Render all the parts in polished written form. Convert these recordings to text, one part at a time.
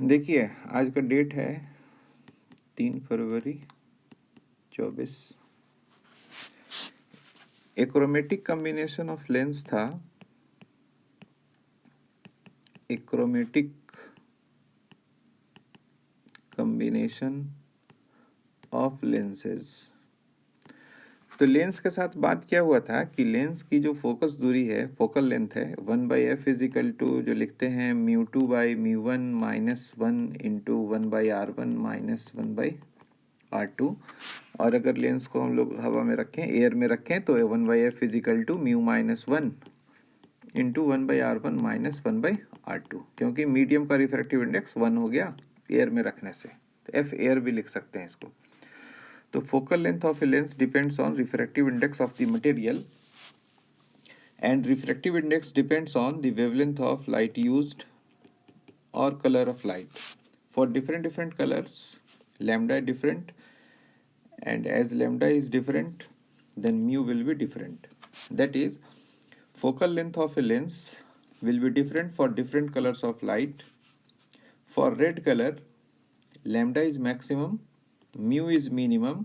देखिए आज का डेट है 3 फरवरी 24। एक क्रोमेटिक कॉम्बिनेशन ऑफ लेंस था, एक क्रोमेटिक कॉम्बिनेशन ऑफ लेंसेज। तो लेंस के साथ बात क्या हुआ था कि लेंस की जो फोकस दूरी है, फोकल लेंथ है 1/f इजिकल टू जो लिखते हैं μ2/μ1 -1 इंटू 1/r1 -1/r2। और अगर लेंस को हम लोग हवा में रखें, एयर में रखें, तो 1/f is equal to μ-1 into 1/r1 -1/r2, क्योंकि मीडियम का रिफ्रैक्टिव इंडेक्स 1 हो गया एयर में रखने से, तो एफ एयर भी लिख सकते हैं इसको। तो focal length of a lens depends on refractive index of the material, and refractive index depends on the wavelength of light used or color of light. For different colors, lambda is different, and as lambda is different, then mu will be different. That is, focal length of a lens will be different for different colors of light. For red color, lambda is maximum, mu is minimum.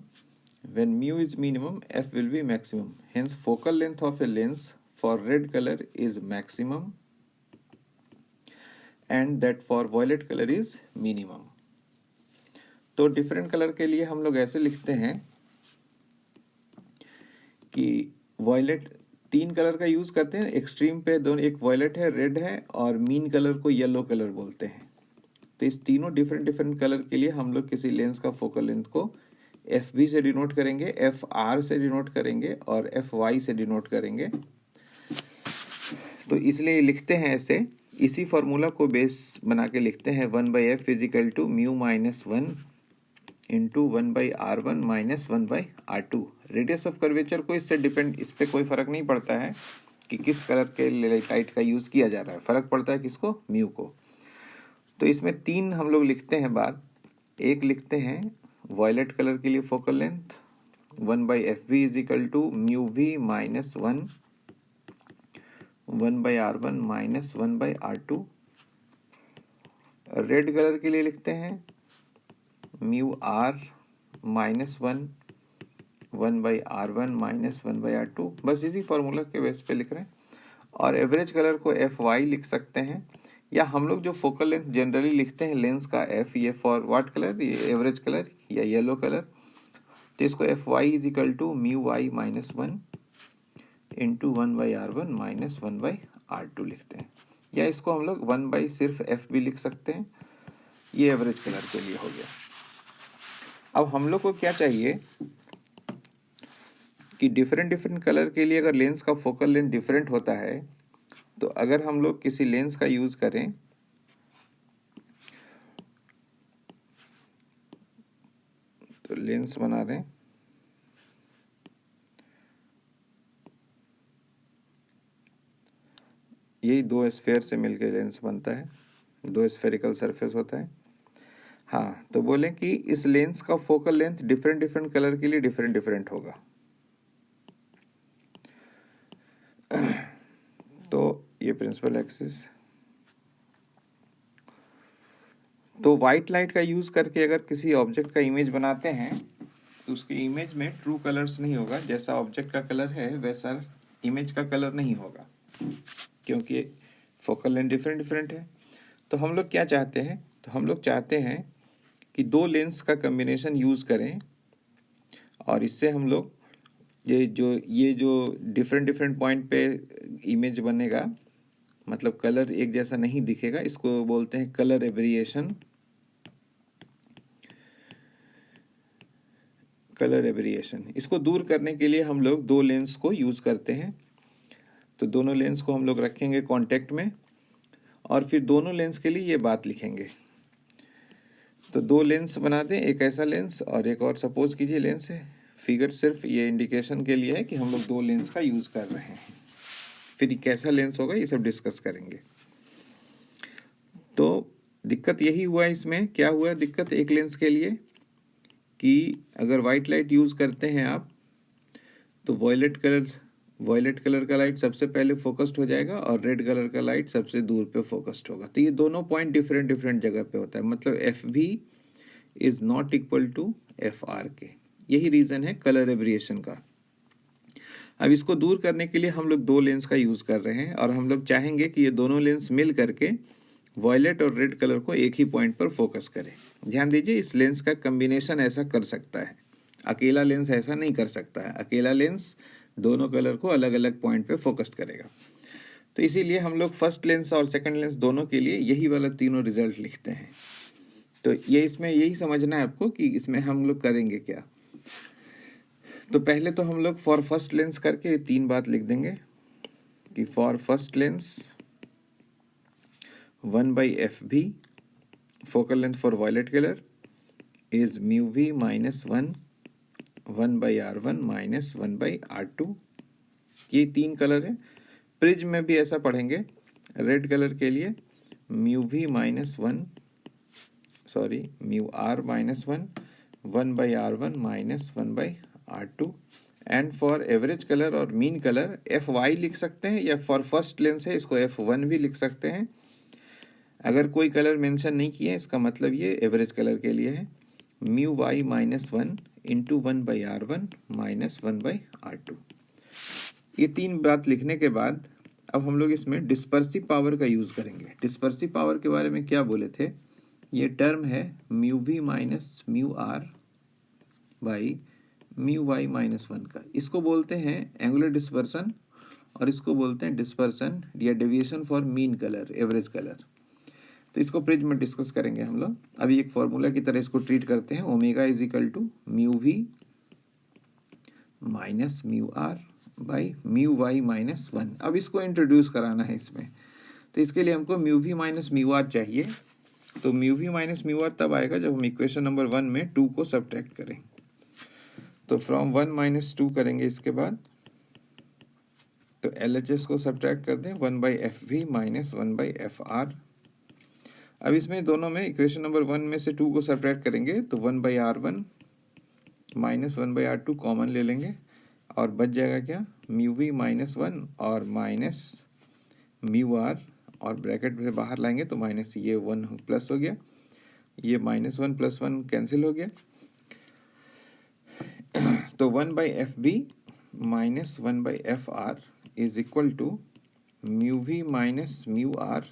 When mu is minimum, f will be maximum. Hence focal length of a lens for red color is maximum, and that for violet color is minimum. तो different colour के लिए हम लोग ऐसे लिखते हैं कि violet 3 colour का यूज करते हैं एक्सट्रीम पे, दोनों, एक वॉयलेट है, रेड है, और मीन कलर को येलो कलर बोलते हैं। तो इस तीनों डिफरेंट कलर के लिए हम लोग किसी लेंस का फोकल लेंथ को एफ बी से डिनोट करेंगे, एफ आर से डिनोट करेंगे और एफ वाई से डिनोट करेंगे। तो इसलिए लिखते हैं ऐसे, इसी फॉर्मूला को बेस बना के लिखते हैं 1/f is equal to μ-1 into 1/r1 -1/r2। Radius of curvature को इससे डिपेंड, इस पर कोई फर्क नहीं पड़ता है कि किस कलर के लाइट का यूज किया जा रहा है, फर्क पड़ता है किसको, म्यू को। तो इसमें 3 हम लोग लिखते हैं बात। एक लिखते हैं वॉयलेट कलर के लिए focal length 1/fv is equal to μv -1 1/r1 -1/r2। Red colour के लिए लिखते हैं μr -1 1/r1 -1/r2। बस इसी फॉर्मूला के बेस पे लिख रहे हैं। और एवरेज कलर को fy लिख सकते हैं, या हम लोग जो फोकल लेंथ जनरली लिखते हैं लेंस का f, ये फॉर व्हाट कलर, ये एवरेज कलर या येलो कलर, तो इसको fy is equal to μy -1 into 1/r1 -1/r2 लिखते हैं, या इसको हम लोग 1 सिर्फ f भी लिख सकते हैं। ये एवरेज कलर के लिए हो गया। अब हम लोग को क्या चाहिए कि डिफरेंट कलर के लिए अगर लेंस का फोकल लेंथ डिफरेंट होता है, तो अगर हम लोग किसी लेंस का यूज करें तो लेंस बना दें, यही 2 स्फेयर से मिलकर लेंस बनता है, 2 स्फेरिकल सरफेस होता है। हाँ, तो बोलें कि इस लेंस का फोकल लेंथ डिफरेंट कलर के लिए डिफरेंट होगा। तो ये प्रिंसिपल एक्सिस, तो वाइट लाइट का यूज करके अगर किसी ऑब्जेक्ट का इमेज बनाते हैं तो उसके इमेज में ट्रू कलर्स नहीं होगा, जैसा ऑब्जेक्ट का कलर है वैसा इमेज का कलर नहीं होगा, क्योंकि फोकल लेंथ डिफरेंट है। तो हम लोग क्या चाहते हैं, तो हम लोग चाहते हैं कि 2 लेंस का कॉम्बिनेशन यूज करें, और इससे हम लोग ये जो डिफरेंट पॉइंट पे इमेज बनेगा, मतलब कलर एक जैसा नहीं दिखेगा, इसको बोलते हैं कलर एवेरिएशन। इसको दूर करने के लिए हम लोग 2 लेंस को यूज करते हैं। तो दोनों लेंस को हम लोग रखेंगे कांटेक्ट में, और फिर दोनों लेंस के लिए ये बात लिखेंगे। तो 2 लेंस बना दें, एक ऐसा लेंस और एक और, सपोज कीजिए लेंस है। फिगर सिर्फ ये इंडिकेशन के लिए है कि हम लोग 2 लेंस का यूज कर रहे हैं। फिर कैसा लेंस होगा ये सब डिस्कस करेंगे। तो दिक्कत यही हुआ इसमें, क्या हुआ दिक्कत एक लेंस के लिए कि अगर वाइट लाइट यूज करते हैं आप, तो वॉयलेट कलर वॉयलेट कलर का लाइट सबसे पहले फोकस्ड हो जाएगा और रेड कलर का लाइट सबसे दूर पे फोकस्ड होगा। तो ये दोनों पॉइंट डिफरेंट डिफरेंट जगह पे होता है, मतलब F B is not equal to F R के। यही रीजन है कलर एब्रिएशन का। अब इसको दूर करने के लिए हम लोग दो लेंस का यूज कर रहे हैं और हम लोग चाहेंगे कि ये दोनों लेंस मिल करके वॉयलेट और रेड कलर को एक ही पॉइंट पर फोकस करें। ध्यान दीजिए, इस लेंस का कम्बिनेशन ऐसा कर सकता है, अकेला लेंस ऐसा नहीं कर सकता है। अकेला लेंस दोनों कलर को अलग अलग पॉइंट पे फोकस करेगा। तो इसीलिए हम लोग फर्स्ट लेंस और सेकंड लेंस दोनों के लिए यही वाला तीनों रिजल्ट लिखते हैं। तो ये इसमें यही समझना है आपको कि इसमें हम लोग करेंगे क्या। तो पहले तो हम लोग फॉर फर्स्ट लेंस करके 3 बात लिख देंगे कि for first lens 1/FV focal length for violet color is mu v minus 1/R1 minus 1/R2। ये 3 कलर है। प्रिज्म में भी ऐसा पढ़ेंगे। रेड कलर के लिए mu r minus 1/R1 minus 1/R2। And for average colour or mean colour FY लिख सकते हैं, या फॉर फर्स्ट लेंस है इसको F1 भी लिख सकते हैं। अगर कोई कलर मेंशन नहीं किए इसका मतलब ये एवरेज कलर के लिए है। Mu Y minus 1 into 1/R1 minus 1/R2। ये 3 बात लिखने के बाद अब हम लोग इसमें डिस्पर्सिव पावर का यूज करेंगे। डिस्पर्सिव पावर के बारे में क्या बोले थे, ये टर्म है mu V minus mu R by mu Y minus 1 का। इसको बोलते हैं एंगुलर डिस्पर्सन और इसको बोलते हैं डिस्पर्सन या deviation for mean colour, average colour. तो इसको प्रिज्म में डिस्कस करेंगे हम लोग। अभी एक फॉर्मूला की तरह इसको ट्रीट करते हैं। Omega is equal to mu V minus mu R by mu Y minus 1। अब इसको इंट्रोड्यूस कराना है इसमें, तो इसके लिए हमको mu V minus mu R चाहिए। तो mu V minus mu R तब आएगा जब हम इक्वेशन नंबर 1 में 2 को सब्ट्रैक्ट करें। तो फ्रॉम 1 माइनस 2 करेंगे इसके बाद, तो LHS को सब्ट्रैक्ट कर दें 1/FV माइनस 1/FR। अब इसमें दोनों में इक्वेशन नंबर 1 में से 2 को सब्ट्रैक्ट करेंगे तो 1/R1 माइनस 1/R2 कॉमन ले लेंगे और बच जाएगा क्या, म्यू वी माइनस 1 और माइनस म्यू आर, और ब्रैकेट से बाहर लाएंगे तो माइनस ये 1 प्लस हो गया, ये माइनस 1 प्लस 1 कैंसिल हो गया। तो 1/FB minus 1/FR is equal to mu V minus mu R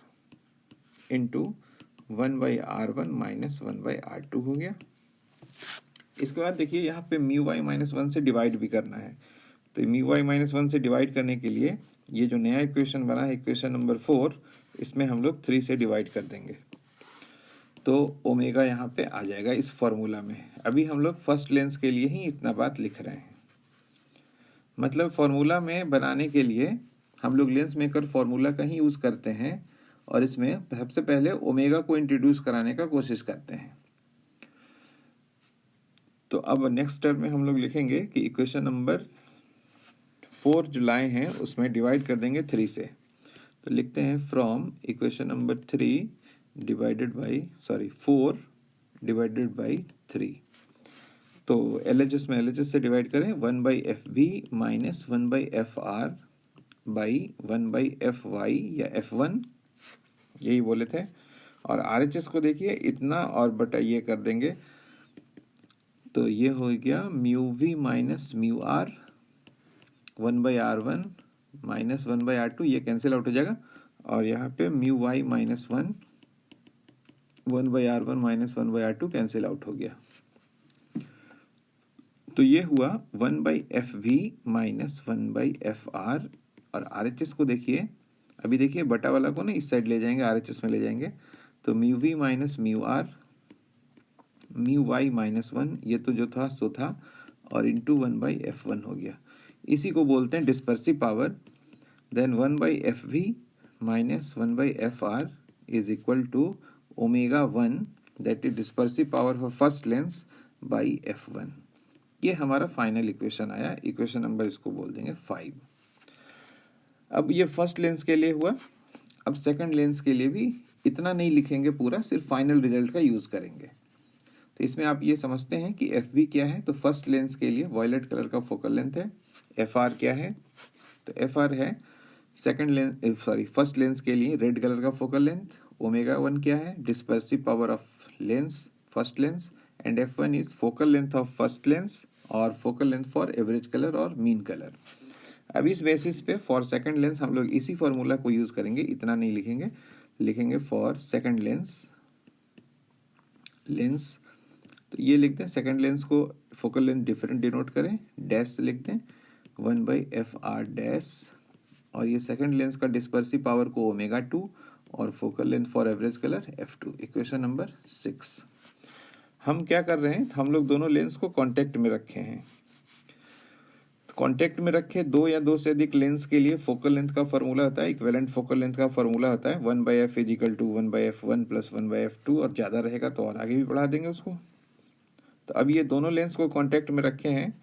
into 1/R1 minus 1/R2 हो गया। इसके बाद देखिए यहाँ पे म्यू वाई माइनस 1 से डिवाइड भी करना है। तो म्यू वाई माइनस 1 से डिवाइड करने के लिए ये जो नया इक्वेशन बना है इक्वेशन नंबर 4, इसमें हम लोग 3 से डिवाइड कर देंगे तो ओमेगा यहाँ पे आ जाएगा इस फॉर्मूला में। अभी हम लोग फर्स्ट लेंस के लिए ही इतना बात लिख रहे हैं। मतलब फॉर्मूला में बनाने के लिए हम लोग लेंस मेकर फॉर्मूला का ही यूज करते हैं और इसमें सबसे पहले ओमेगा को इंट्रोड्यूस कराने का कोशिश करते हैं। तो अब नेक्स्ट स्टेप में हम लोग लिखेंगे कि इक्वेशन नंबर 4 जो लाए हैं उसमें डिवाइड कर देंगे 3 से। तो लिखते हैं from equation number 4 divided by 3। तो LHS में LHS से डिवाइड करें 1/FB minus 1/FR by 1/FY या F1, यही बोले थे। और RHS को देखिए इतना और बटा ये कर देंगे तो ये हो गया mu V minus mu R 1/R1 minus 1/R2, ये कैंसिल आउट हो जाएगा और यहाँ पे mu Y minus 1/R1 minus 1/R2 cancel out हो गया। तो ये हुआ 1/FV माइनस 1/FR। और RHS को देखिए, अभी देखिए बटा वाला को ना इस साइड ले जाएंगे, RHS में ले जाएंगे तो mu V minus mu R mu Y minus 1, ये तो जो था सो था, और इंटू 1/F1 हो गया। इसी को बोलते हैं dispersive power. Then 1/FV minus 1/FR is equal to omega 1, that is dispersive power for first lens by F1। ये हमारा फाइनल इक्वेशन आया। इक्वेशन नंबर इसको बोल देंगे 5। अब ये फर्स्ट लेंस के लिए हुआ। अब सेकंड लेंस के लिए भी इतना नहीं लिखेंगे पूरा, सिर्फ फाइनल रिजल्ट का यूज करेंगे। तो इसमें आप ये समझते हैं कि FB क्या है। तो फर्स्ट लेंस के लिए वॉयलेट कलर का फोकल लेंथ है। FR क्या है, तो एफ आर है फर्स्ट लेंस के लिए रेड कलर का फोकल लेंथ, ओमेगा 1 क्या है, dispersive power of lens first lens, and F1 is focal length of first lens और focal length for average colour or mean colour. अब इस basis पे फॉर सेकंड लेंस हम लोग इसी फॉर्मूला को यूज करेंगे, इतना नहीं लिखेंगे, लिखेंगे फॉर सेकंड लेंस तो ये लिखते हैं सेकंड लेंस को फोकल लेंथ डिफरेंट डिनोट करें, डैश से लिखते हैं 1/FR डैश, और ये सेकंड लेंस का डिस्पर्सिव पावर को ओमेगा 2 और focal length for average colour F2। Equation number 6। हम क्या कर रहे हैं, हम लोग दोनों लेंस को कांटेक्ट में रखे हैं। कांटेक्ट में रखे दो या दो से अधिक लेंस के लिए फोकल लेंथ का फॉर्मूला होता है, इक्विवेलेंट फोकल लेंथ का फॉर्मूला होता है 1/F = 1/F1 + 1/F2, और ज़्यादा रहेगा तो और आगे भी बढ़ा देंगे उसको। तो अब ये दोनों लेंस को कांटेक्ट में रखे हैं,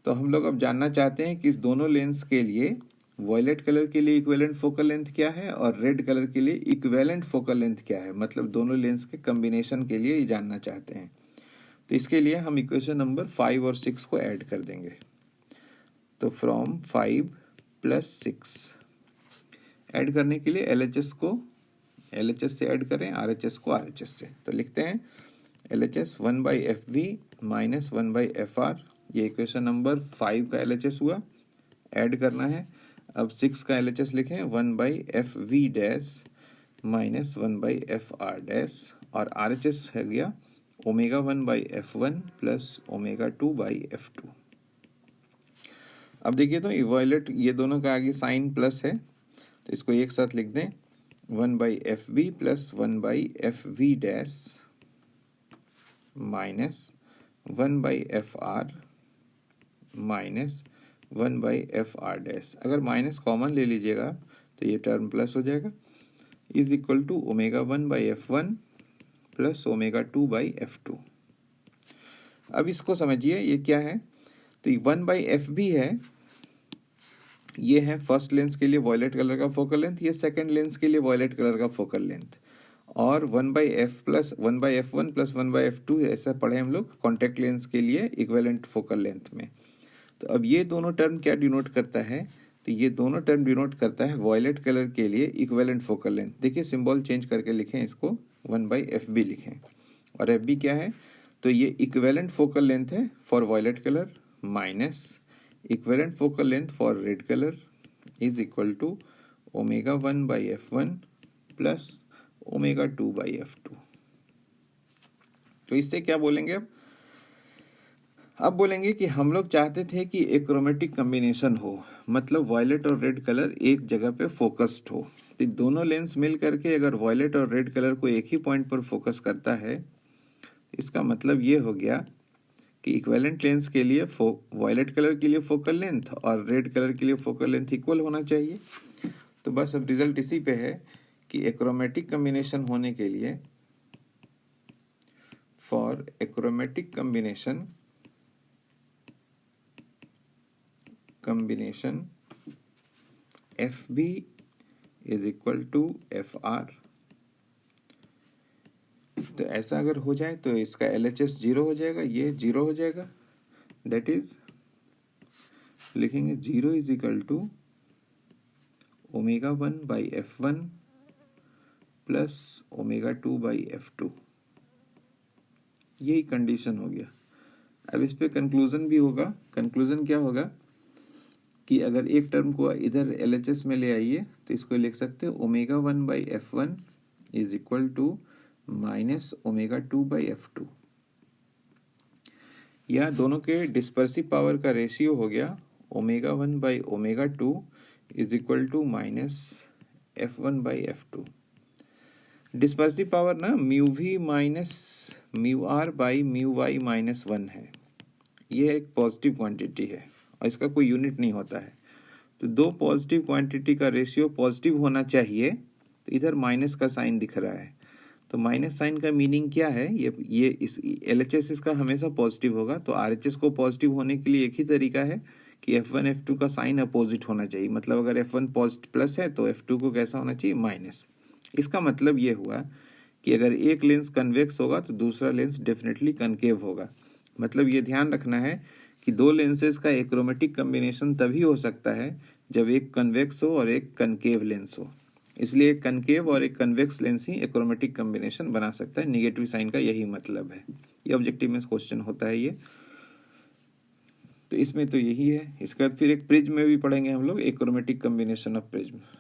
तो हम लोग अब जानना चाहते हैं कि इस दोनों लेंस के लिए वॉयलेट कलर के लिए इक्विवेलेंट फोकल लेंथ क्या है और रेड कलर के लिए इक्विवेलेंट फोकल लेंथ क्या है, मतलब दोनों लेंस के कॉम्बिनेशन के लिए ये जानना चाहते हैं। तो इसके लिए हम इक्वेशन नंबर 5 और 6 को ऐड कर देंगे। तो फ्रॉम 5 + 6 ऐड करने के लिए LHS को LHS से ऐड करें, RHS को RHS से। तो लिखते हैं LHS 1/FV - 1/FR, ये इक्वेशन नंबर 5 का LHS हुआ, ऐड करना है। अब 6 का LHS लिखें 1/FV डैश - 1/FR डैश, और RHS है गया ओमेगा 1/F1 + ओमेगा 2/F2। अब देखिए तो वॉयलेट ये दोनों का आगे साइन प्लस है, तो इसको एक साथ लिख दें 1/FB + 1/FV dash - 1/FR - 1/FR डैश। अगर माइनस कॉमन ले लीजिएगा तो ये टर्म प्लस हो जाएगा, is equal to omega 1/F1 + omega 2/F2। अब इसको समझिए ये क्या है, तो 1/FB है, ये है फर्स्ट लेंस के लिए वॉयलेट कलर का फोकल लेंथ, ये सेकंड लेंस के लिए वॉयलेट कलर का फोकल लेंथ, और 1/F1 + 1/F2 ऐसा पढ़े हम लोग कॉन्टेक्ट लेंस के लिए इक्विवेलेंट फोकल लेंथ में। तो अब ये दोनों टर्म क्या डिनोट करता है, तो ये दोनों टर्म डिनोट करता है वॉयलेट कलर के लिए इक्विवेलेंट फोकल लेंथ। देखिए सिंबल चेंज करके लिखें, इसको 1/FB लिखें, और FB क्या है, तो ये इक्विवेलेंट फोकल लेंथ है for violet colour minus equivalent focal length for red colour is equal to omega 1/F1 + omega 2/F2। तो इससे क्या बोलेंगे, अब बोलेंगे कि हम लोग चाहते थे कि एक क्रोमेटिक कॉम्बिनेशन हो, मतलब वॉयलेट और रेड कलर एक जगह पे फोकस्ड हो। तो दोनों लेंस मिल करके अगर वॉयलेट और रेड कलर को एक ही पॉइंट पर फोकस करता है, इसका मतलब ये हो गया कि इक्विवेलेंट लेंस के लिए वॉयलेट कलर के लिए फोकल लेंथ और रेड कलर के लिए फोकल लेंथ इक्वल होना चाहिए। तो बस अब रिजल्ट इसी पे है कि एक्रोमेटिक कॉम्बिनेशन होने के लिए for achromatic combination FB is equal to FR। तो ऐसा अगर हो जाए तो इसका LHS 0 हो जाएगा, ये 0 हो जाएगा, दैट इज लिखेंगे 0 is equal to omega 1/F1 + omega 2/F2। यही कंडीशन हो गया। अब इस पे कंक्लूजन भी होगा। कंक्लूजन क्या होगा कि अगर एक टर्म को इधर LHS में ले आइए तो इसको लिख सकते हैं omega 1/F1 is equal to minus omega 2/F2, या दोनों के डिस्पर्सिव पावर का रेशियो हो गया ओमेगा 1/ओमेगा 2 is equal to minus F1/F2। Dispersive power ना μV - μR/μY - 1 है, ये एक पॉजिटिव क्वांटिटी है और इसका कोई यूनिट नहीं होता है। तो दो पॉजिटिव क्वांटिटी का रेशियो पॉजिटिव होना चाहिए, तो इधर माइनस का साइन दिख रहा है, तो माइनस साइन का मीनिंग क्या है, ये इस LHS इसका हमेशा पॉजिटिव होगा, तो RHS को पॉजिटिव होने के लिए एक ही तरीका है कि F1 F2 का साइन अपोजिट होना चाहिए। मतलब अगर F1 प्लस है तो F2 को कैसा होना चाहिए, माइनस। इसका मतलब ये हुआ कि अगर एक लेंस कन्वेक्स होगा तो दूसरा लेंस डेफिनेटली कनकेव होगा। मतलब ये ध्यान रखना है कि दो लेंसेज का एक्रोमेटिक कॉम्बिनेशन तभी हो सकता है जब एक कन्वेक्स हो और एक कनकेव लेंस हो। इसलिए एक कनकेव और एक कन्वेक्स लेंस ही एक्रोमेटिक कॉम्बिनेशन बना सकता है। निगेटिव साइन का यही मतलब है। ये ऑब्जेक्टिव में क्वेश्चन होता है ये। तो इसमें तो यही है। इसके बाद फिर एक प्रिज्म में भी पढ़ेंगे हम लोग, एक्रोमेटिक कॉम्बिनेशन ऑफ प्रिज्म।